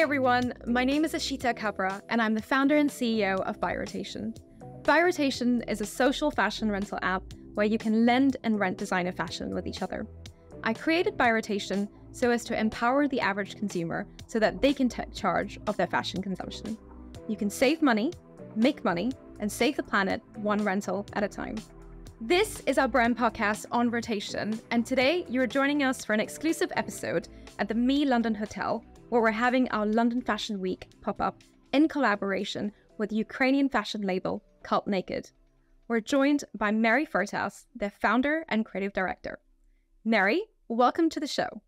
everyone, my name is Ashita Kabra and I'm the founder and CEO of Buy Rotation. Buy Rotation is a social fashion rental app where you can lend and rent designer fashion with each other. I created Buy Rotation so as to empower the average consumer so that they can take charge of their fashion consumption. You can save money, make money, and save the planet one rental at a time. This is our brand podcast on rotation, and today you're joining us for an exclusive episode at the Me London Hotel, where we're having our London Fashion Week pop-up in collaboration with Ukrainian fashion label CULTNAKED. We're joined by Mary Furtas, their founder and creative director. Mary, welcome to the show.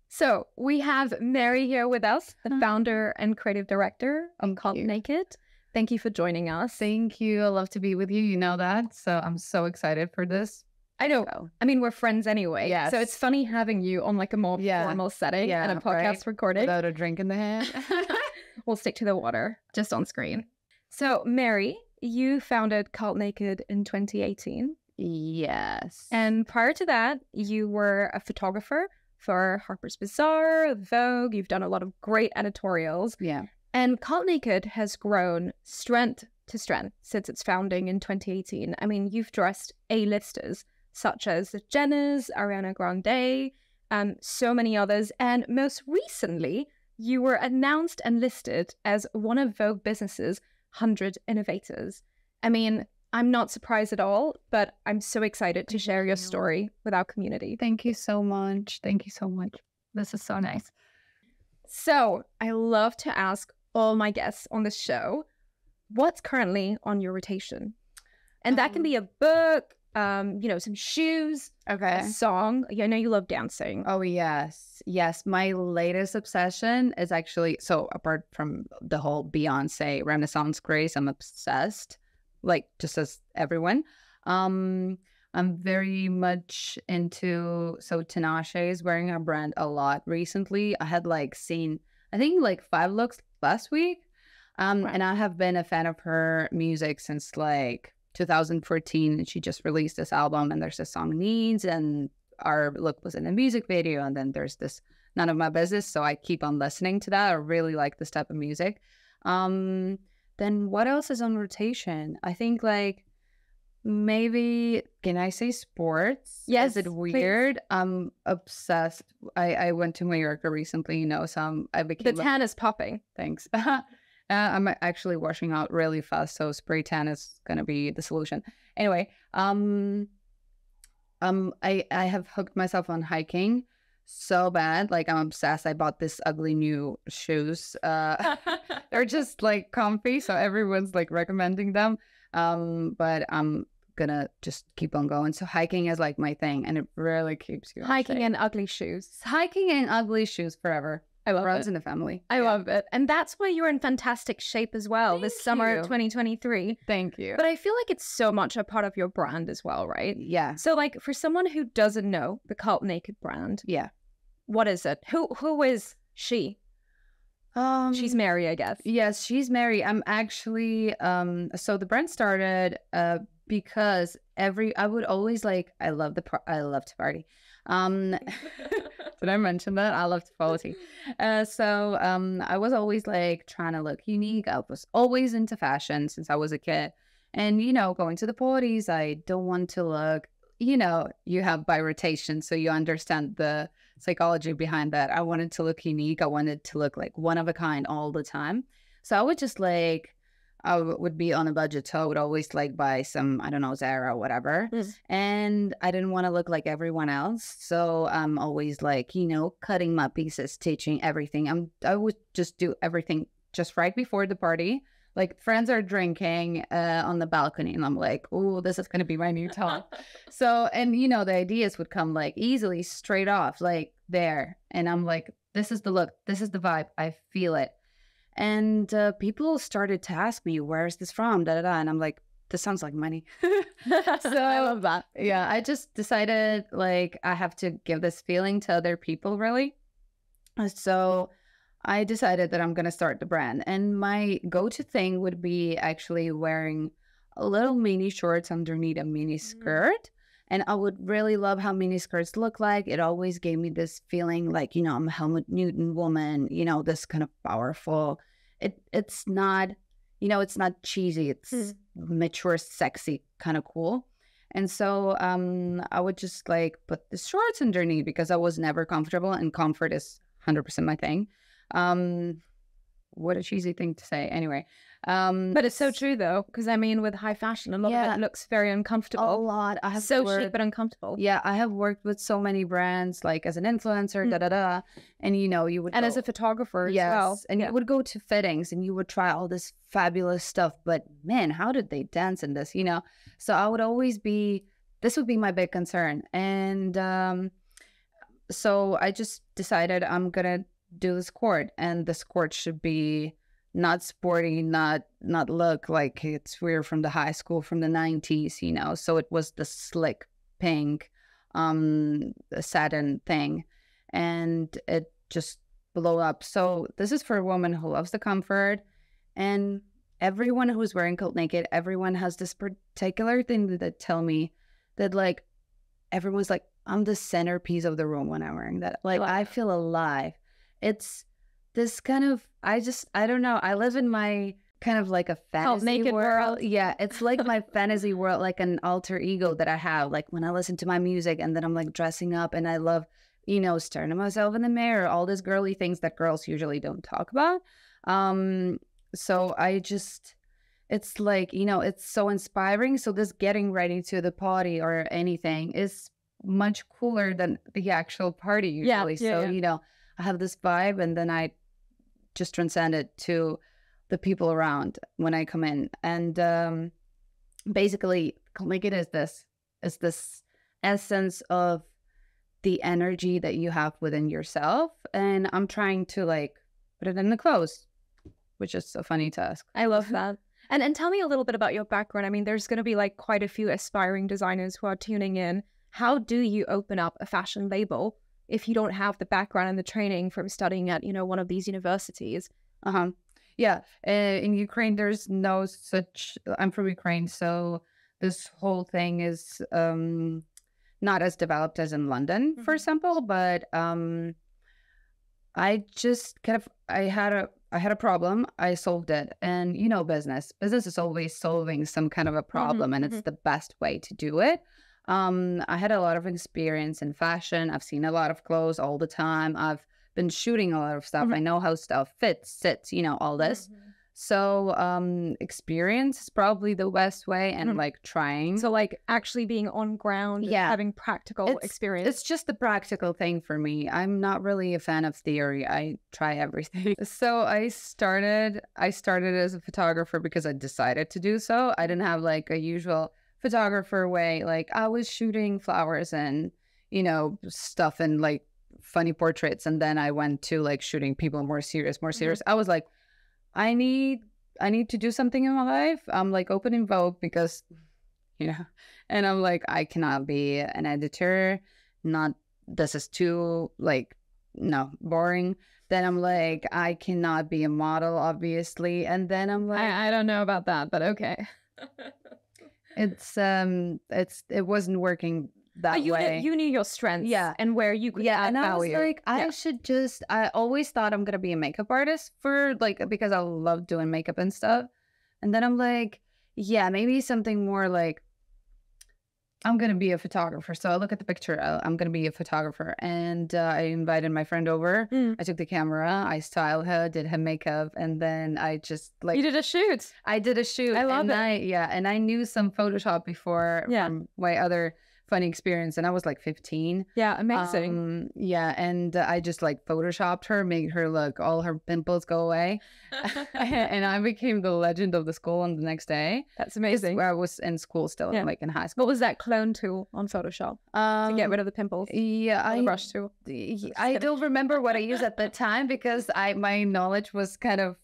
So we have Mary here with us, the founder and creative director of CULTNAKED. Thank you for joining us. Thank you. I love to be with you. You know that. So I'm so excited for this. I know. I mean, we're friends anyway. Yes. So it's funny having you on like a more formal setting and a podcast recording. Without a drink in the hand. We'll stick to the water, just on screen. So Mary, you founded CULTNAKED in 2018. Yes. And prior to that, you were a photographer for Harper's Bazaar, Vogue. You've done a lot of great editorials. Yeah. And CULTNAKED has grown strength to strength since its founding in 2018. I mean, you've dressed A-listers such as the Jenners, Ariana Grande, so many others. And most recently, you were announced and listed as one of Vogue Business's 100 Innovators. I mean, I'm not surprised at all, but I'm so excited to share your story with our community. Thank you so much. Thank you so much. This is so nice. So I love to ask all my guests on this show, what's currently on your rotation? And that can be a book, some shoes, a song. I know you love dancing. Oh, yes. Yes. My latest obsession is actually, so apart from the whole Beyonce Renaissance craze, I'm obsessed, like just as everyone. I'm very much into, so Tinashe is wearing our brand a lot recently. I had seen, I think 5 looks last week. And I have been a fan of her music since 2014. And she just released this album and there's a song Needs and our look was in a music video. And then there's this None of My Business. So I keep on listening to that. I really like this type of music. Then what else is on rotation? I think maybe, can I say sports? Yes. Is it weird? Please. I'm obsessed. I went to Mallorca recently, so I became... The tan is popping. Thanks. I'm actually washing out really fast, so spray tan is going to be the solution. Anyway, I have hooked myself on hiking so bad. I'm obsessed. I bought this ugly new shoes. They're just comfy, so everyone's recommending them. But I'm gonna just keep on going. So hiking is my thing, and it really keeps you hiking and ugly shoes. Hiking and ugly shoes forever. I love Runs it. in the family. I love it. And that's why you're in fantastic shape as well this summer of 2023. Thank you. But I feel like it's so much a part of your brand as well, right? Yeah. So for someone who doesn't know the CULTNAKED brand, what is it? Who is she? She's Mary, I guess. Yes, she's Mary. I'm actually so the brand started because I would always I love to party. Did I mention that? I love to party. So I was always trying to look unique. I was always into fashion since I was a kid. And going to the parties, I don't want to look, you have Buy Rotation, so you understand the psychology behind that. I wanted to look unique. I wanted to look one of a kind all the time. So I would just I would be on a budget, so I would always buy some, I don't know, Zara or whatever. And I didn't want to look like everyone else. So I'm always cutting my pieces, stitching everything. I would just do everything just right before the party. Friends are drinking on the balcony and I'm oh, this is going to be my new top. So, and the ideas would come easily straight off, there. And I'm this is the look, this is the vibe. I feel it. And people started to ask me, where is this from? Da, da, da. And I'm this sounds like money. So I love that. Yeah, I just decided I have to give this feeling to other people, really. So I decided that I'm going to start the brand. And my go-to thing would be actually wearing a little mini shorts underneath a mini skirt. And I would really love how mini skirts look like. It always gave me this feeling like, you know, I'm a Helmut Newton woman, you know, this kind of powerful. It's not, you know, it's not cheesy. It's mature, sexy, kind of cool. And so I would just like put the shorts underneath because I was never comfortable, and comfort is 100% my thing. What a cheesy thing to say. Anyway. But it's so true though, because I mean, with high fashion, a lot of it looks very uncomfortable. A lot. I have so chic but uncomfortable. Yeah, I have worked with so many brands, like as an influencer, and you know, you would and as a photographer as well. And you would go to fittings and you would try all this fabulous stuff. But man, how did they dance in this? You know, so I would always be. This would be my big concern, and so I just decided I'm gonna do this cord, and this cord should be not sporty, not look like it's weird from the high school from the 90s, you know. So it was the slick pink satin thing, and it just blew up. So this is for a woman who loves the comfort, and everyone who's wearing Cult Naked, everyone has this particular thing that tell me that like everyone's like, I'm the centerpiece of the room when I'm wearing that. Like I feel alive. It's this kind of, I don't know. I live in my kind of like a fantasy world. Yeah, it's like my fantasy world, like an alter ego that I have. Like when I listen to my music and then I'm like dressing up, and I love, you know, staring at myself in the mirror, all these girly things that girls usually don't talk about. So I just, it's like, you know, it's so inspiring. So this getting ready to the party or anything is much cooler than the actual party usually. You know, I have this vibe, and then I just transcend it to the people around when I come in. And basically, Make It is this essence of the energy that you have within yourself. And I'm trying to like put it in the clothes, which is a funny task. I love that. And tell me a little bit about your background. I mean, there's going to be like quite a few aspiring designers who are tuning in. How do you open up a fashion label if you don't have the background and the training from studying at, you know, one of these universities? Yeah. In Ukraine, there's no such, I'm from Ukraine, so this whole thing is not as developed as in London, for example, but I just kind of, I had a problem, I solved it. And you know, business is always solving some kind of a problem, and it's the best way to do it. I had a lot of experience in fashion. I've seen a lot of clothes all the time. I've been shooting a lot of stuff. I know how stuff fits, sits, you know, all this. So experience is probably the best way, and like trying. So like actually being on ground, having practical experience. It's just the practical thing for me. I'm not really a fan of theory. I try everything. So I started as a photographer because I decided to do so. I didn't have like a usual photographer way. Like I was shooting flowers and, you know, stuff and like funny portraits, and then I went to like shooting people more serious. I was like, I need to do something in my life. I'm like opening Vogue because, you know, and I'm like, I cannot be an editor. This is too like, no, boring. Then I'm like, I cannot be a model, obviously. And then I'm like, I don't know about that, but okay. It wasn't working that way. You knew your strengths, and where you could add and value. I was like, I always thought I'm gonna be a makeup artist for like, because I love doing makeup and stuff. And then I'm like, yeah, maybe something more like, I'm gonna be a photographer. So I look at the picture, I'm gonna be a photographer, and I invited my friend over. I took the camera, I styled her, did her makeup, and then I just like, you did a shoot. I did a shoot. I love it. And I knew some Photoshop before from my other funny experience, and I was like 15. Yeah, amazing. And I just like photoshopped her, made her look, all her pimples go away. And I became the legend of the school on the next day. That's amazing. Where I was in school still, like in high school. What was that clone tool on Photoshop to get rid of the pimples? I brush tool. I don't remember what I used at the time because my knowledge was kind of.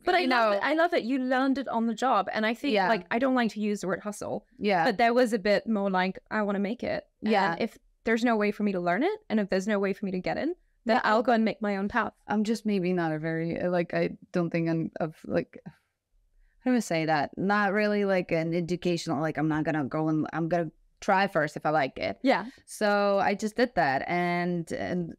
But I love that you learned it on the job. And I think like, I don't like to use the word hustle. Yeah. But there was a bit more like, I want to make it. And if there's no way for me to learn it, and if there's no way for me to get in, then I'll go and make my own path. I'm just maybe not a very, like, I don't think I'm of like, how do I say that? Not really like an educational, like I'm not going to go and I'm going to try first if I like it. Yeah. So I just did that. And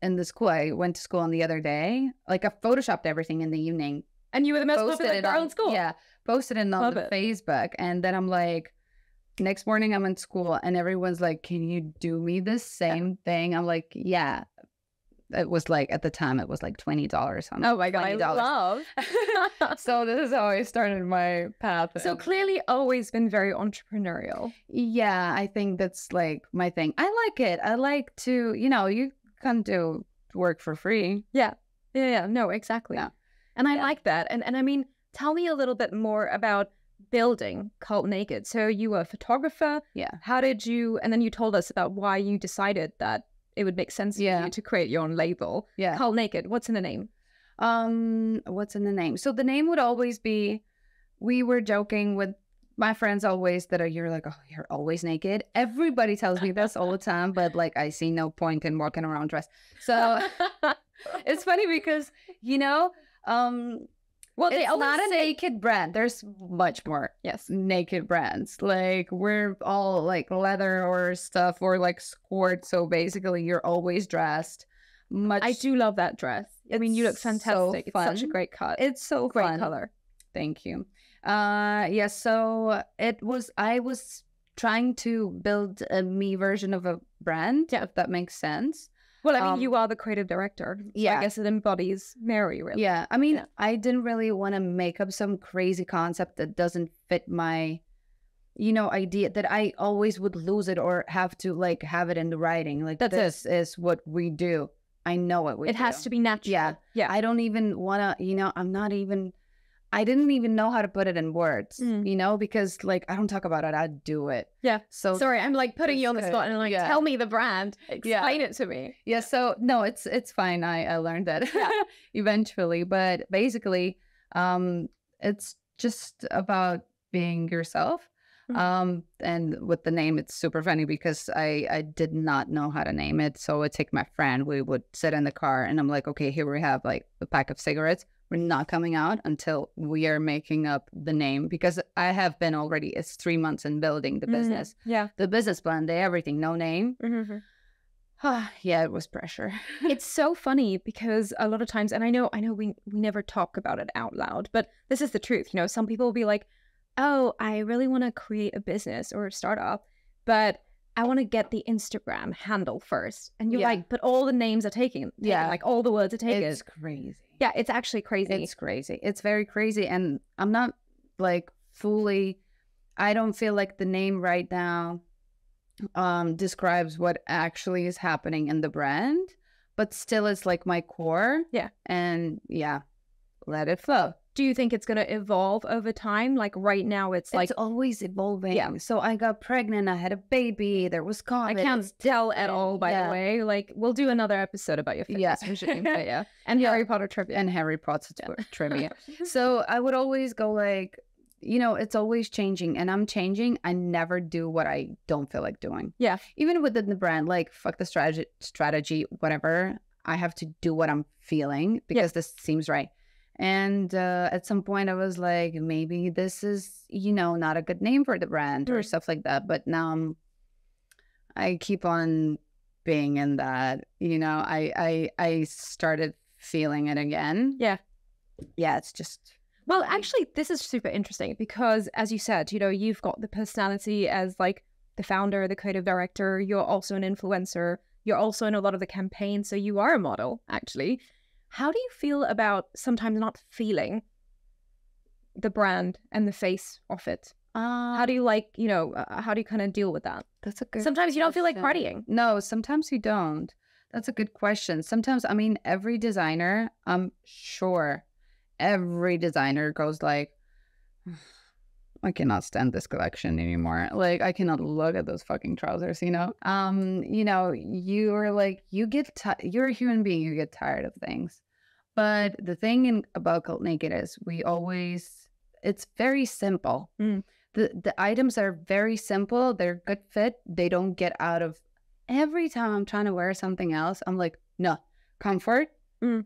in the school, I went to school on the other day. Like, I photoshopped everything in the evening. And you were the most Posted popular it girl on, in school. yeah, posted it on Love the it. Facebook. And then I'm like, next morning I'm in school and everyone's like, can you do me the same thing? I'm like, yeah. It was like, at the time, it was like $20. Oh my God, $20. I love. So this is how I started my path. So clearly always been very entrepreneurial. Yeah, I think that's like my thing. I like it. I like to, you can do work for free. Yeah. No, exactly. Yeah. And I like that. And I mean, tell me a little bit more about building Cult Naked. So you were a photographer. Yeah. How did you, and then you told us about why you decided that it would make sense for you to create your own label. Yeah. Cult Naked. What's in the name? What's in the name? So the name would always be, we were joking with my friends always that you're like, oh, you're always naked. Everybody tells me this all the time, but like, I see no point in walking around dressed. So it's funny because, well, it's not a naked brand. There's much more naked brands. Like, we're all like leather or stuff or like sport. So basically, you're always dressed. I do love that dress. I mean, you look fantastic. It's such a great cut. It's so great fun. Color. Thank you. Yeah. So I was trying to build a me version of a brand. Yeah, if that makes sense. Well, I mean, you are the creative director. So yeah. I guess it embodies Mary, really. Yeah. I mean, I didn't really want to make up some crazy concept that doesn't fit my, idea, that I always would lose it or have to like have it in the writing. Like, this is what we do. I know what we do. It has to be natural. Yeah. Yeah. I don't even want to, I didn't even know how to put it in words, because like, I don't talk about it. I do it. Yeah. So sorry, I'm like putting you on the spot and like, tell me the brand. Explain it to me. Yeah. So no, it's fine. I learned that eventually, but basically, it's just about being yourself. And with the name, it's super funny because I did not know how to name it. So I would take my friend, we would sit in the car and I'm like, okay, here we have like a pack of cigarettes. We're not coming out until we are making up the name, because I have been already, it's 3 months in building the business. Yeah. The business plan, everything, no name. Yeah, it was pressure. It's so funny because a lot of times, and I know we never talk about it out loud, but this is the truth. Some people will be like, oh, I really want to create a business or a startup, but I want to get the Instagram handle first. And you're like, but all the names are taken. Like all the words are taken. It's crazy. Yeah, it's actually crazy. It's crazy. It's very crazy. And I'm not like I don't feel like the name right now describes what actually is happening in the brand, but still it's like my core. Yeah. And let it flow. Do you think it's going to evolve over time? Like right now, it's always evolving. Yeah. So I got pregnant. I had a baby. There was COVID. I can't tell at all, by the way. Like, we'll do another episode about your fitness regime. And Harry Potter trivia. And Harry Potter trivia. So I would always go like, it's always changing and I'm changing. I never do what I don't feel like doing. Yeah. Even within the brand, like fuck the strategy, whatever. I have to do what I'm feeling because this seems right. And at some point I was like, maybe this is, not a good name for the brand or stuff like that. But now I keep on being in that, I started feeling it again. Yeah. Yeah, it's just. Well, actually, this is super interesting because, as you said, you've got the personality as like the founder, the creative director. You're also an influencer. You're also in a lot of the campaigns. So you are a model, actually. How do you feel about sometimes not feeling the brand and the face of it? How do you how do you kind of deal with that? That's a good Sometimes you don't feel like partying. No, sometimes you don't. That's a good question. Sometimes, I mean, every designer, I'm sure every designer goes like, I cannot stand this collection anymore. Like, I cannot look at those fucking trousers, you're like, you're a human being, you get tired of things. But the thing about Cult Naked is it's very simple. The items are very simple. They're good fit. They don't get out of, every time I'm trying to wear something else, I'm like, no, comfort,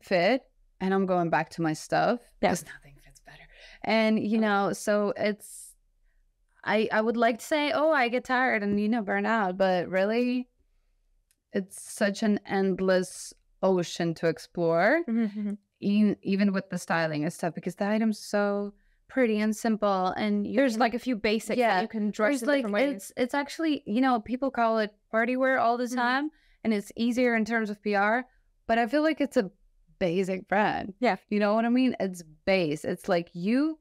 fit, and I'm going back to my stuff because nothing fits better. And, so I would like to say, oh, I get tired and, burn out, but really, it's such an endless ocean to explore, even with the styling and stuff, because the item's so pretty and simple, and there's like a few basics that you can dress in different ways. It's actually, people call it party wear all the time, and it's easier in terms of PR, but I feel like it's a basic brand. Yeah. You know what I mean? It's base. It's like you're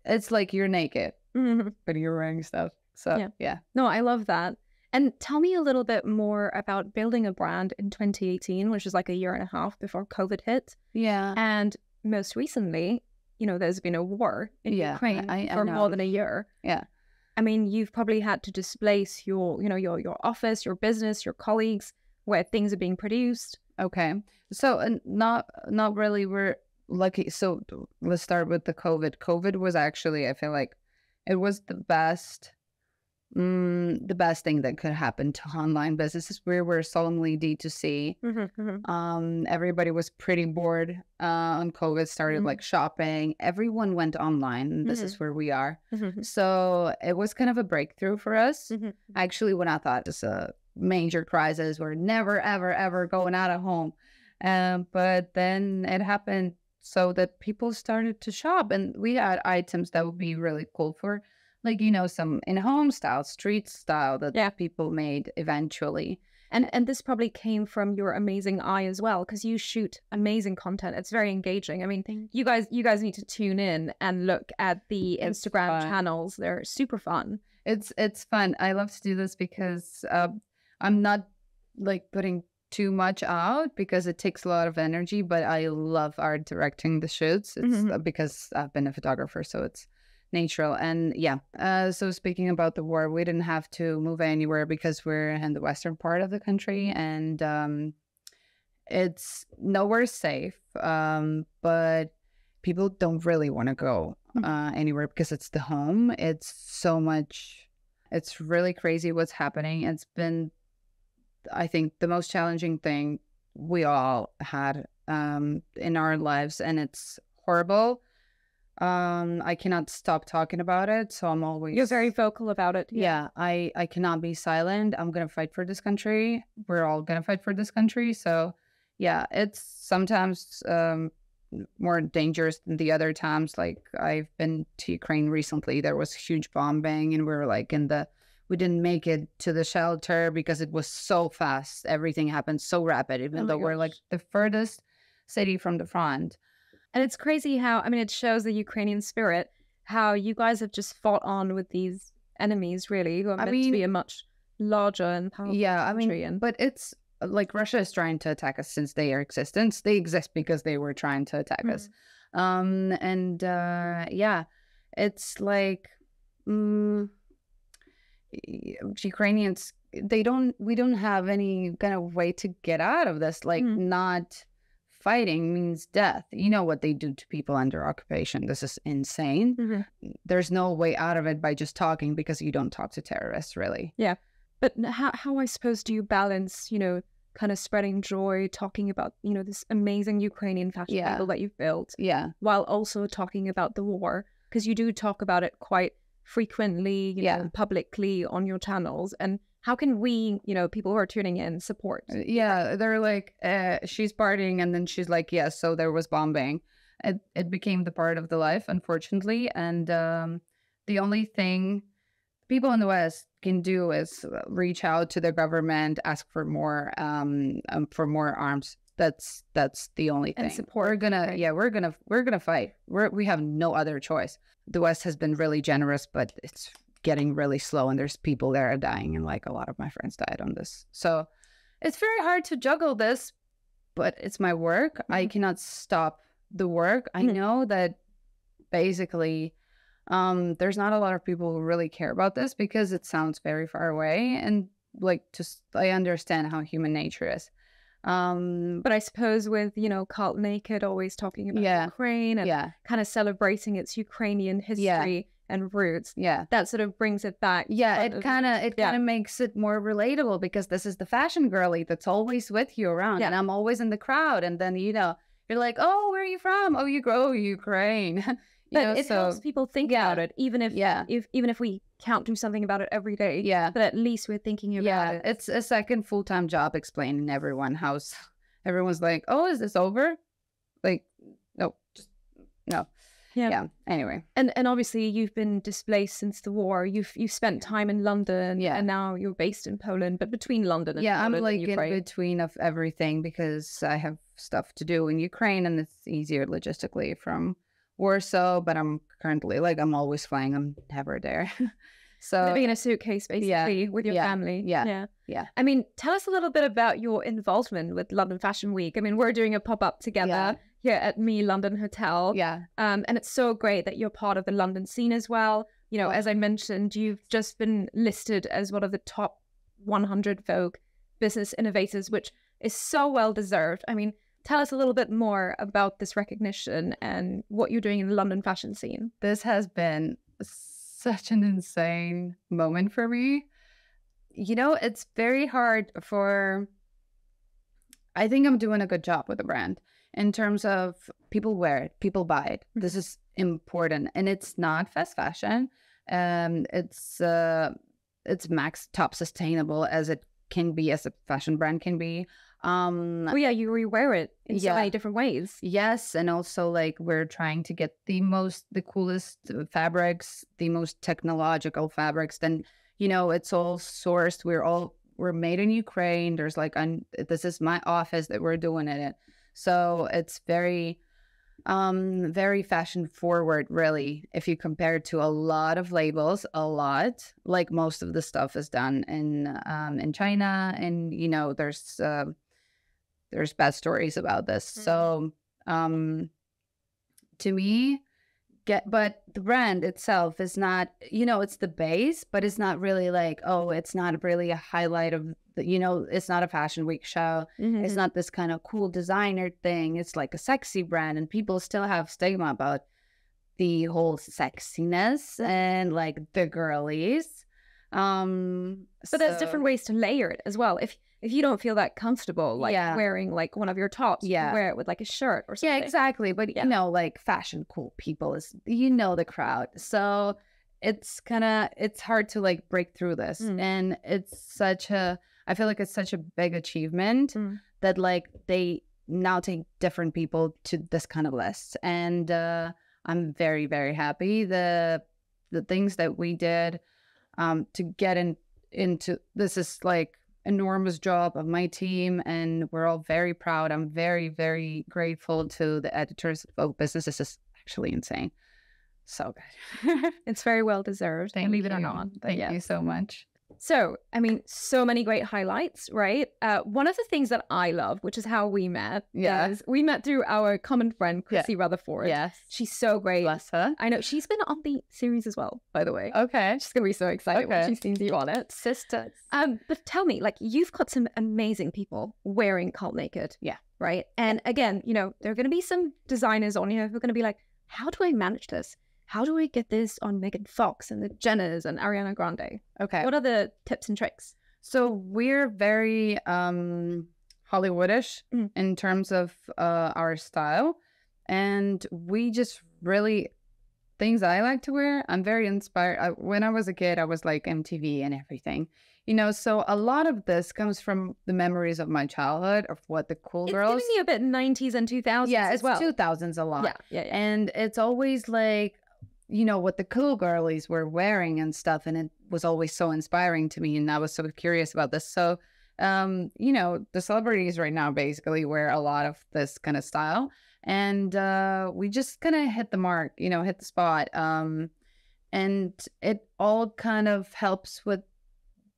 naked, but you're wearing stuff. So yeah. No, I love that. And tell me a little bit more about building a brand in 2018, which is like a year and a half before COVID hit. Yeah. And most recently, there's been a war in Ukraine for more than a year. Yeah. I mean, you've probably had to displace your office, your business, your colleagues, where things are being produced. Okay. So not really. We're lucky. So let's start with the COVID. COVID was actually, I feel like it was the best thing that could happen to online businesses. We were solemnly D2C. Everybody was pretty bored on COVID, started like shopping. Everyone went online, and this is where we are. So it was kind of a breakthrough for us. Actually, when I thought it's a major crisis, we're never, ever, ever going out of home. But then it happened so that people started to shop, and we had items that would be really cool for, like, some in-home style, street style that people made eventually. And this probably came from your amazing eye as well, because you shoot amazing content. It's very engaging. I mean, you guys need to tune in and look at the Instagram channels. They're super fun. It's fun. I love to do this because I'm not like putting too much out because it takes a lot of energy, but I love art directing the shoots. It's because I've been a photographer, so it's natural. And so speaking about the war, we didn't have to move anywhere because we're in the western part of the country, and it's nowhere safe, but people don't really want to go anywhere because it's the home. It's really crazy what's happening. It's been, I think, the most challenging thing we all had in our lives, and it's horrible. I cannot stop talking about it, so I'm always... You're very vocal about it. Yeah, I cannot be silent. I'm gonna fight for this country. We're all gonna fight for this country. So yeah, it's sometimes more dangerous than the other times. Like, I've been to Ukraine recently. There was huge bombing, and we were like we didn't make it to the shelter because it was so fast. Everything happened so rapid, even though we're like the furthest city from the front. And it's crazy how, I mean, it shows the Ukrainian spirit, how you guys have just fought on with these enemies, really, who are meant to be a much larger and powerful country. But it's like Russia is trying to attack us since their existence. They exist because they were trying to attack us. It's like Ukrainians, we don't have any kind of way to get out of this. Like, not fighting means death. You know what they do to people under occupation. This is insane. There's no way out of it by just talking, because you don't talk to terrorists, really. Yeah. But how I suppose do you balance, kind of spreading joy, talking about, this amazing Ukrainian fashion label that you've built, while also talking about the war? Because you do talk about it quite frequently, publicly on your channels. And how can we, people who are tuning in, support? Yeah, they're like, she's partying, and then she's like, yes, so there was bombing. It became the part of the life, unfortunately. And the only thing people in the West can do is reach out to the government, ask for more arms. That's the only thing. And support. We're gonna fight. We have no other choice. The West has been really generous, but it's getting really slow, and there's people that are dying, and like a lot of my friends died on this. So it's very hard to juggle this, but it's my work. I cannot stop the work. I know that basically there's not a lot of people who really care about this because it sounds very far away, and like, just I understand how human nature is. But I suppose with, CULTNAKED always talking about Ukraine and kind of celebrating its Ukrainian history and roots, that sort of brings it back. It kind of makes it more relatable, because this is the fashion girly that's always with you around, and I'm always in the crowd, and then you're like, oh, where are you from? Oh, Ukraine. But it helps people think about it, even if even if we can't do something about it every day. Yeah. But at least we're thinking about it. It's a second full-time job explaining everyone how's everyone's like, oh, is this over? Like, no, just no. Yeah. Anyway. And obviously you've been displaced since the war. You've spent time in London and now you're based in Poland, but between London and Poland I'm like and Ukraine. in between of everything because I have stuff to do in Ukraine and it's easier logistically from Warsaw, but I'm currently I'm always flying. I'm never there. So living in a suitcase basically with your family. Yeah. I mean, tell us a little bit about your involvement with London Fashion Week. I mean, we're doing a pop-up together here at Me London Hotel. And it's so great that you're part of the London scene as well. You know, as I mentioned, you've just been listed as one of the top 100 Vogue Business Innovators, which is so well deserved. I mean, tell us a little bit more about this recognition and what you're doing in the London fashion scene. This has been such an insane moment for me. You know, it's very hard I think I'm doing a good job with the brand in terms of people wear it, people buy it. This is important, and it's not fast fashion. It's max top sustainable as it can be, as a fashion brand can be. Oh yeah, you rewear it in so many different ways. Yes, and also we're trying to get the coolest fabrics, the most technological fabrics. Then it's all sourced. We're made in Ukraine. There's this is my office that we're doing it in. So it's very very fashion forward, really, if you compare it to a lot of labels. Most of the stuff is done in China, and there's bad stories about this. So to me, but the brand itself is not, it's the base, but it's not really it's not really a highlight of the, it's not a fashion week show. It's not this kind of cool designer thing. It's like a sexy brand, and people still have stigma about the whole sexiness and the girlies. But there's different ways to layer it as well. If you don't feel that comfortable wearing one of your tops, you can wear it with a shirt or something. Yeah, exactly. But fashion cool people is the crowd. So it's hard to break through this. And it's I feel like it's such a big achievement that they now take different people to this kind of list. And I'm very, very happy. The things that we did to get into this is enormous job of my team, and we're all very proud. I'm very, very grateful to the editors of Vogue Business. This is actually insane. So good. It's very well deserved. Believe it or not. Thank you so much. So, I mean, so many great highlights, right? One of the things that I love, which is how we met, is we met through our common friend, Chrissy Rutherford. Yes. She's so great. Bless her. I know. She's been on the series as well, by the way. Okay. She's going to be so excited when she sees you on it. Sisters. But tell me, you've got some amazing people wearing Cult Naked. Yeah. Right? And again, there are going to be some designers on here who are going to be like, how do I manage this? How do I get this on Megan Fox and the Jenners and Ariana Grande? Okay. What are the tips and tricks? So we're very Hollywoodish in terms of our style. And we just really, things I like to wear, I'm very inspired. When I was a kid, I was MTV and everything. So a lot of this comes from the memories of my childhood, of what the cool girls. It's giving me a bit 90s and 2000s as well. Yeah, it's 2000s a lot. Yeah. And it's always what the cool girlies were wearing and stuff. And it was always so inspiring to me. And I was so curious about this. So, the celebrities right now basically wear a lot of this kind of style. And we just kind of hit the mark, hit the spot. And it all kind of helps with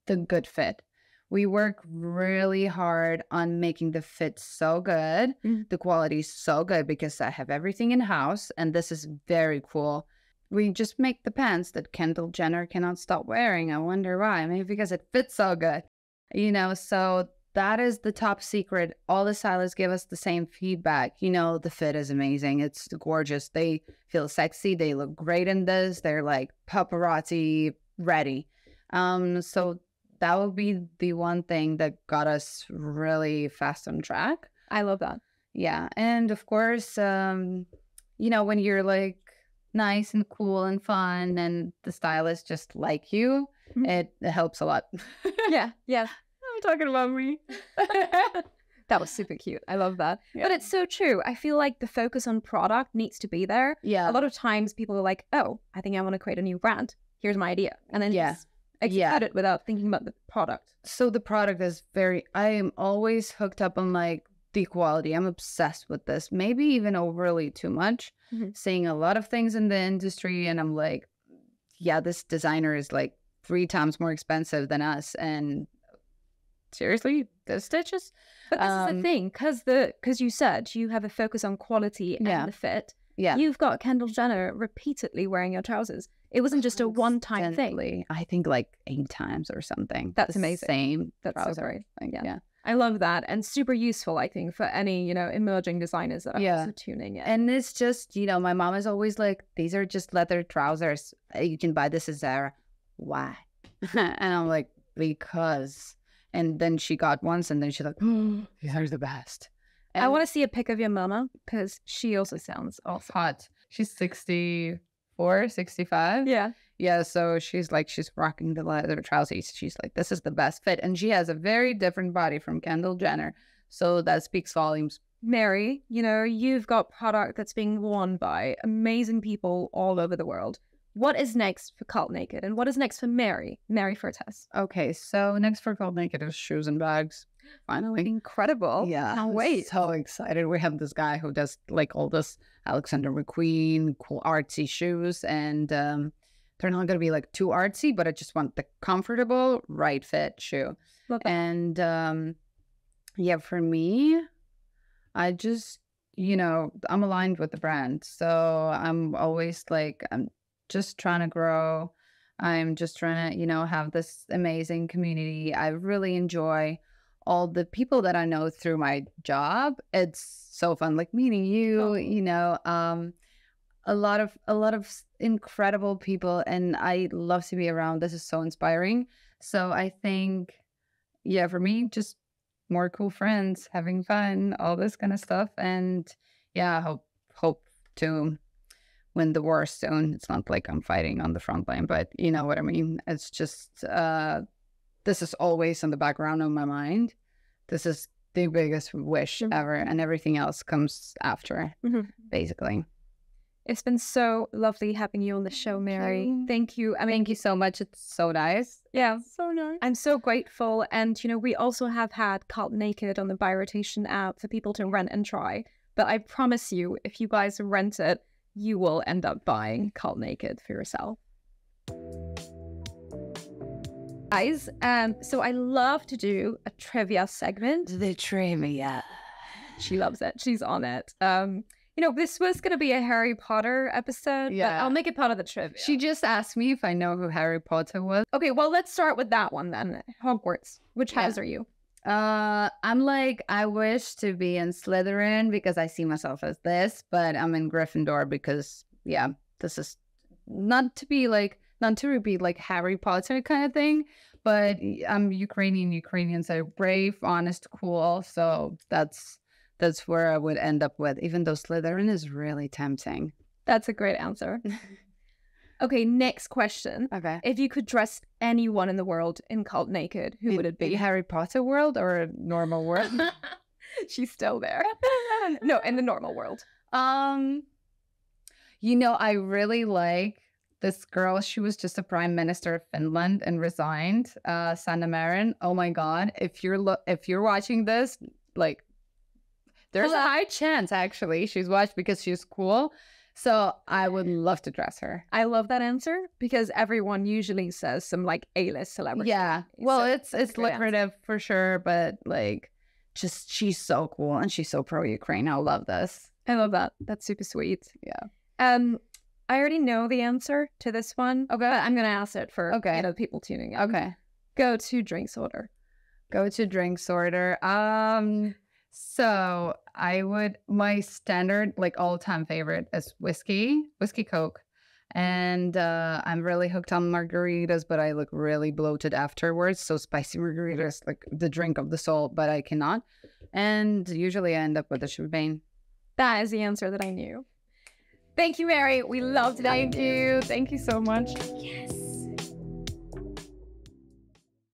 the good fit. We work really hard on making the fit so good. The quality is so good because I have everything in-house. And this is very cool. We just make the pants that Kendall Jenner cannot stop wearing. I wonder why. Maybe because it fits so good. So that is the top secret. All the stylists give us the same feedback. The fit is amazing. It's gorgeous. They feel sexy. They look great in this. They're paparazzi ready. So that would be the one thing that got us really fast on track. I love that. Yeah. And of course, when you're nice and cool and fun, and the stylist just like you, it helps a lot. Yeah. I'm talking about me. That was super cute. I love that. Yeah. But it's so true. I feel like the focus on product needs to be there. Yeah. A lot of times people are like, oh, I think I want to create a new brand. Here's my idea. And then just execute it without thinking about the product. So the product is I am always hooked up on like the quality. I'm obsessed with this, maybe even overly too much. Seeing a lot of things in the industry, and I'm like, yeah, this designer is like 3 times more expensive than us, and seriously, the stitches. But this is the thing, because you said you have a focus on quality and the fit. Yeah, you've got Kendall Jenner repeatedly wearing your trousers. It wasn't just a one-time thing. I think like 8 times or something. That's the amazing. Same. That's trouser. so great. Yeah. I love that, and super useful, I think, for any, emerging designers that are also tuning in. And it's just, my mom is always like, these are just leather trousers. You can buy this at Zara. Why? And I'm like, because. And then she got ones, and then she's like, these are the best. And I want to see a pic of your mama, because she also sounds awesome. Hot. She's 64, 65. Yeah, so she's rocking the leather trousers. She's like, this is the best fit. And she has a very different body from Kendall Jenner. So that speaks volumes. Mary, you've got product that's being worn by amazing people all over the world. What is next for CULTNAKED? And what is next for Mary Furtas? Okay, so next for CULTNAKED is shoes and bags. Finally. Incredible. Yeah. Can't wait. So excited. We have this guy who does like all this Alexander McQueen, cool artsy shoes. And they're not going to be like too artsy, but I just want the comfortable, right fit shoe. And for me, I just, I'm aligned with the brand. So I'm always like, I'm just trying to grow. I'm just trying to, have this amazing community. I really enjoy all the people that I know through my job. It's so fun, like meeting you, a lot of incredible people, and I love to be around. This is so inspiring. So I think, for me, just more cool friends, having fun, all this kind of stuff. And hope to win the war soon. It's not like I'm fighting on the front line, but you know what I mean. It's just this is always in the background of my mind. This is the biggest wish ever, and everything else comes after, basically. It's been so lovely having you on the show, Mary. Thank you. Thank you so much. It's so nice. Yeah. So nice. I'm so grateful. And, we also have had CULTNAKED on the Buy Rotation app for people to rent and try. But I promise you, if you guys rent it, you will end up buying CULTNAKED for yourself. Guys, so I love to do a trivia segment. The trivia. She loves it. She's on it. This was going to be a Harry Potter episode, but I'll make it part of the trivia. She just asked me if I know who Harry Potter was. Okay, well, let's start with that one then. Hogwarts. Which house are you? I'm like, I wish to be in Slytherin because I see myself as this, but I'm in Gryffindor because, this is not to repeat like Harry Potter kind of thing, but I'm Ukrainian. Ukrainians are brave, honest, cool. So that's where I would end up with, even though Slytherin is really tempting. That's a great answer. Okay, next question. Okay. If you could dress anyone in the world in CULTNAKED, who would it be? Harry Potter world or a normal world? She's still there. No, in the normal world. I really like this girl. She was just a prime minister of Finland and resigned. Sanna Marin. Oh my God! If you're watching this, like, there's a high chance actually she's watched because she's cool. So I would love to dress her. I love that answer because everyone usually says some like A-list celebrity. Yeah. Well, so it's lucrative for sure, but like, just she's so cool and she's so pro-Ukraine. I love this. I love that. That's super sweet. Yeah. I already know the answer to this one. Okay. But I'm gonna ask it for people tuning in. Okay. Go to drinks order. So my standard, like all-time favorite is whiskey Coke. And I'm really hooked on margaritas, but I look really bloated afterwards. So spicy margaritas, like the drink of the soul, but I cannot. And usually I end up with a champagne. That is the answer that I knew. Thank you, Mary. We loved having you. Thank you so much. Yes.